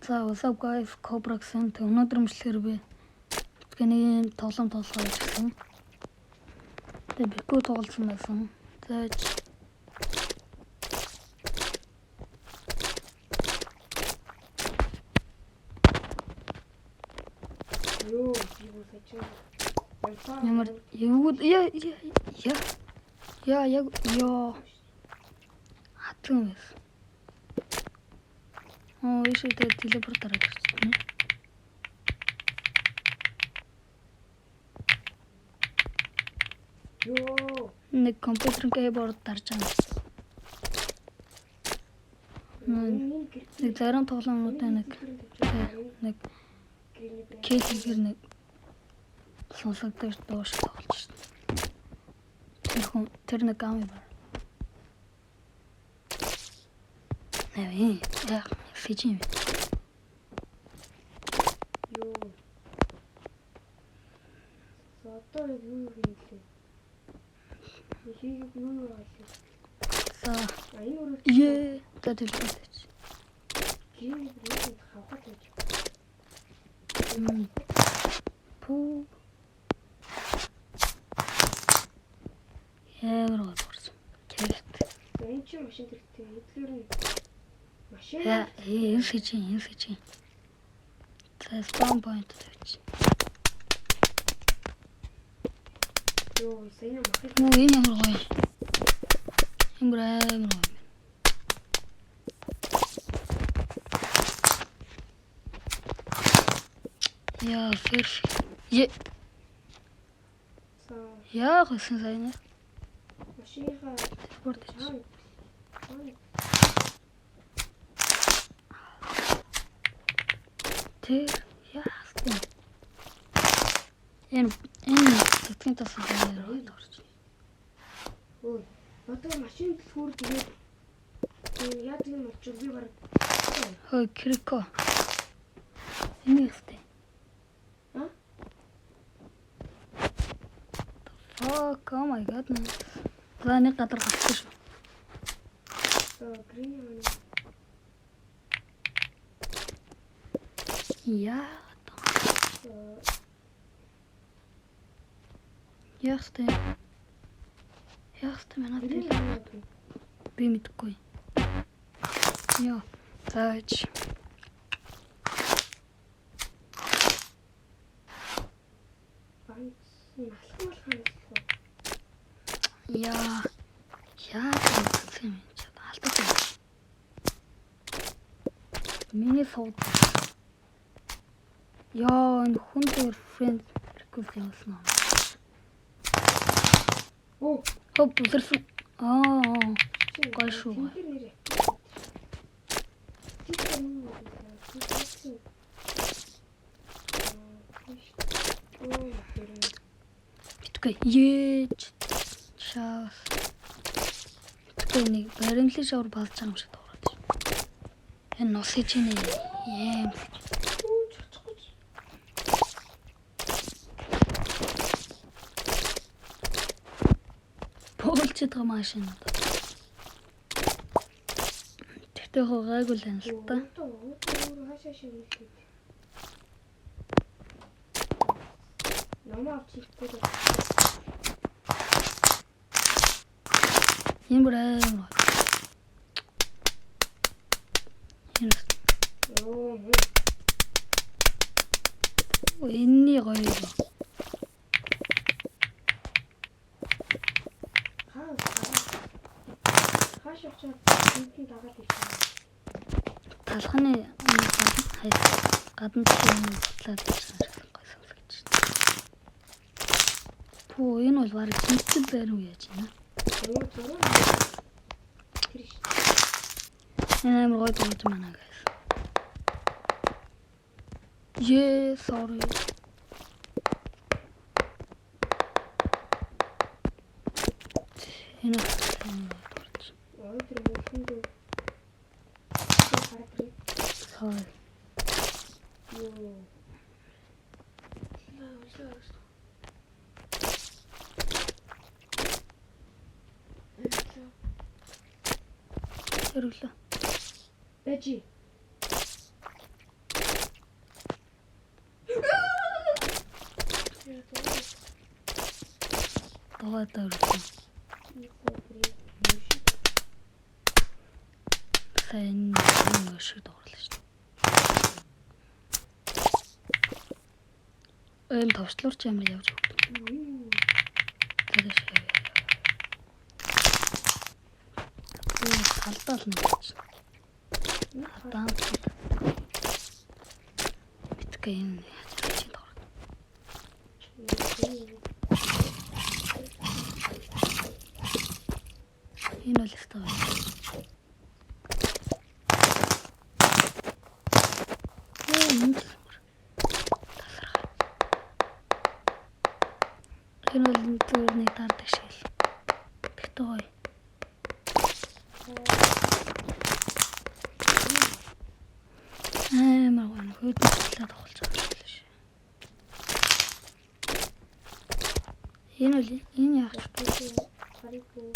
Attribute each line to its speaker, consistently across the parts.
Speaker 1: What's up guys? Cobra-сан өнөөдөр мөчлөхөр би тэний тоглоом тоглох гэсэн. Тэгээ бихгүй тоглосон байсан. Тэгэж
Speaker 2: Ёо, юу сачаа.
Speaker 1: ямар юу яа хатсан юм. Оо, ишээ телепорт дараад ирсэн.
Speaker 2: Ёо,
Speaker 1: Нэг компьютерын кейборд дарж байгаа. Нэг зарим тоглоомнуудаа нэг кейсээр нэг сонсогдож доош тоглож шин. Тэр нэг гам юм. Яа, фижим.
Speaker 2: ёо. Одоо юу хийлээ? Хийх юу яалаа? Энэ үргэлж
Speaker 1: телепорт.
Speaker 2: хийх үргэлж хавхад байж.
Speaker 1: Пу. Ямар боловсон. Тэгт.
Speaker 2: Энэ чи машин дэрэгтэй. Эдлэр нь машин.
Speaker 1: Энэ фижим. За spawn point гэж.
Speaker 2: Ёо, сайн махад.
Speaker 1: Муу энэ ямар гоё. Ямар. Яа, ферш. Яа, гэсэн сайн.
Speaker 2: Машингаа
Speaker 1: Телепорт. Тэр яастай. Энэ тэтгэн тасаа орж.
Speaker 2: Ой, одоо машин дэлгүүр тэгээд яа тийм болчих би бараг.
Speaker 1: Хой крико. Энэ яастай. Fuck, oh my god. За нэг гадар гарсан шүү.
Speaker 2: Грин юм.
Speaker 1: Яа. Яастай манад би мэдгүй. Яа. Заач. Яа. Тийм алдаа. Миний сууд. Яа, энэ хүн дээр friend request явуулсан юм.
Speaker 2: Оо,
Speaker 1: Хоп үзэрсэн. Гой шүү. Битгүй. Ээж. Шаас. Нэг баримтлын шавар балж байгаа юм шиг дуурайж. Энэ нос хийж нэ. Яам. Полчд байгаа машин. Тэгтээ гайгүй л юм л та.
Speaker 2: Хаашаа шивэлээ. Намаа авчихгүй.
Speaker 1: Ямар. Энэний гоё.
Speaker 2: Хаашаа чинь дагаад ирсэн.
Speaker 1: Талхны гадна бодлоод гойсон гэж. Пүү энэ бол бараг жинхэнэ байр уу яаж байна? Энэ амар гоё болж байна guys. Sorry. Энэ sorry. Тэрлээ.
Speaker 2: Бэжи.
Speaker 1: Аваад өрсөн. Сайн шиг дуурлаа шүү. Эн товчлуурч амар явж өгдөг. Тэрэж. Талдаал нэг чинь. Атаа. Биткейн чинь дуур. Энэ л өстой. Энэ бол нэг таардаг шиг л. Тэгтээ гоё. Амар хөөдөрлөө тоглож байгаа юм шиг. Энэ үл энэ яах вэ?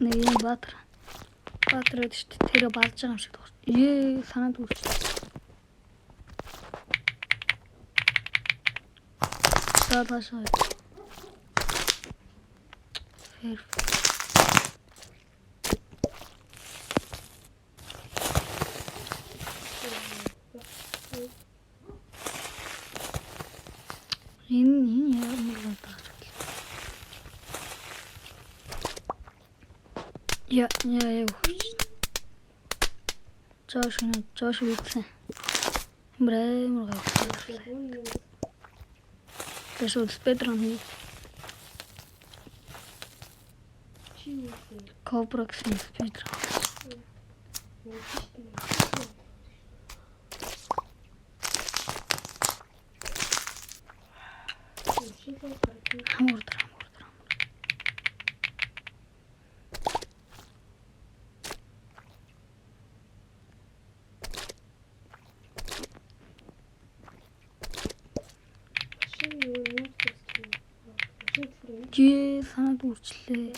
Speaker 1: Нэг Баатар гэдэг чинь тэр балж байгаа юм шиг тохор. Санаад үргэлж. Саадашаа. Фэр. Энэ ямар байна? Ja. Josh Wilson. Брэймэр гайхав. Тэшүүл спедрон хий. Кобраксын спедрон. Хамур. Санаад үрчлээ.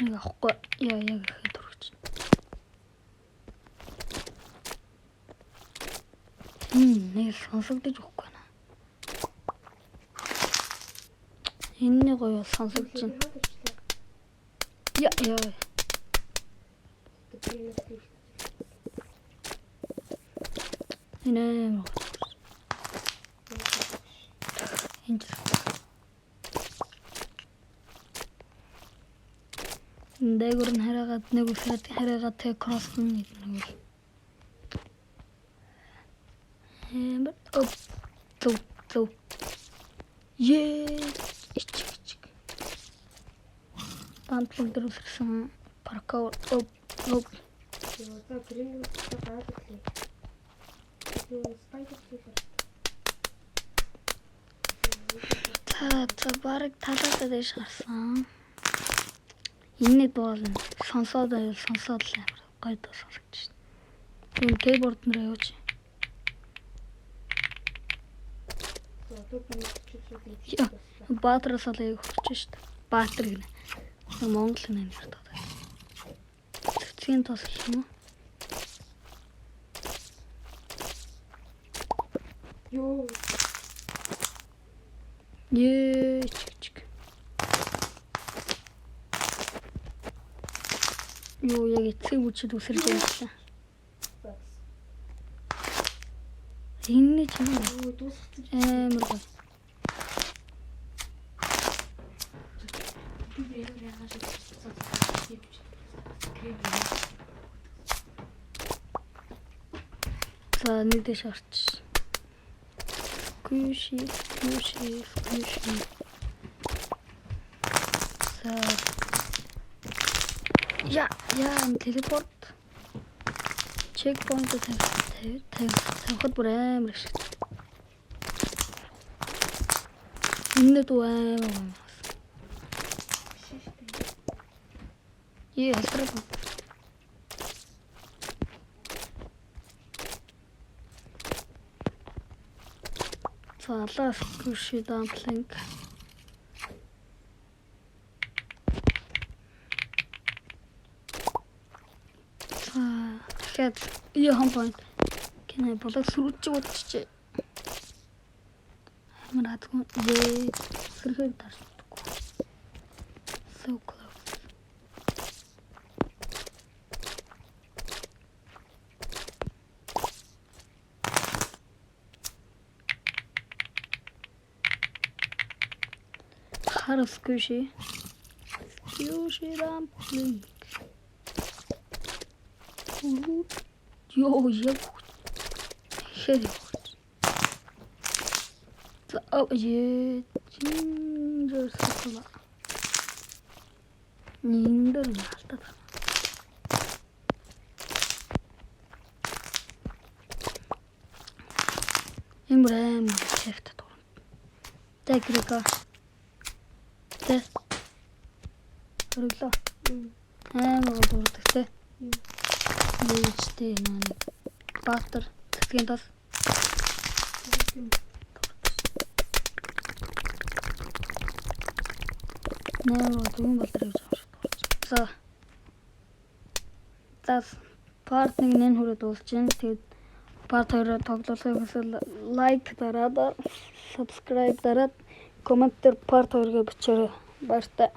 Speaker 1: Яг авахгүй. Яг ихэд урагч. Нэг сонсогдож өгөхгүй наа. Энэ гоё сонсогдож байна. Яа. Энэ дээгүүр нь хараагаад нэг үсрээд хараагаад тэг кросс нэг нэг. Зөө. Ичиг. Тантлог дөрөвсөн паркаур оп.
Speaker 2: Одоо грин гараад ирлээ. Спайдер хийлээ. За бараг талаасаа дэш гарсан. Энэ бол сонсоод л гоё сонсогдож шин. Энэ кейборд нэр явууч. Баатараас л яг хурж шин. Баатар гэнэ. Монгол нэр ярьдаг. Цэцгийн тос юм уу?
Speaker 1: Ёо. Чик. Ёо, яг эцэг үчид үсэрж байлаа. Энэ ч юм уу дуусчихсан. Амар гоё. За нэг дэш орч. Күши. За. Я, телепорт. Чекпоинт тавихад бүр амар шиг. Энэ дүү амар. Ялтраа. За Салаас гүши дамплинг. Хэд яхан point. Кэнэ болог сүрч удчих. Амар хатгүй. Сэрхэд тарчдаггүй. So close. Харас гүши. Гүши дамплинг. Йоо, яг. Хэр. Ginger сахала. Ниндэр наалтаа. Имрэм чефт тоо. Тэкрика. Тэ. Өглөө. Дурдаг тэ. Дэжтэй наа. Баатар тэтгэн тас. Наа дүн болдрыг жаа. За part 1 нэн хүрээ дуусч байна. Тэгээд part 2-оор тоглолцохыг хүсвэл лайк дараад, subscribe дараад, коммент дээр part 2-ыг бичээрэй. Баяртай.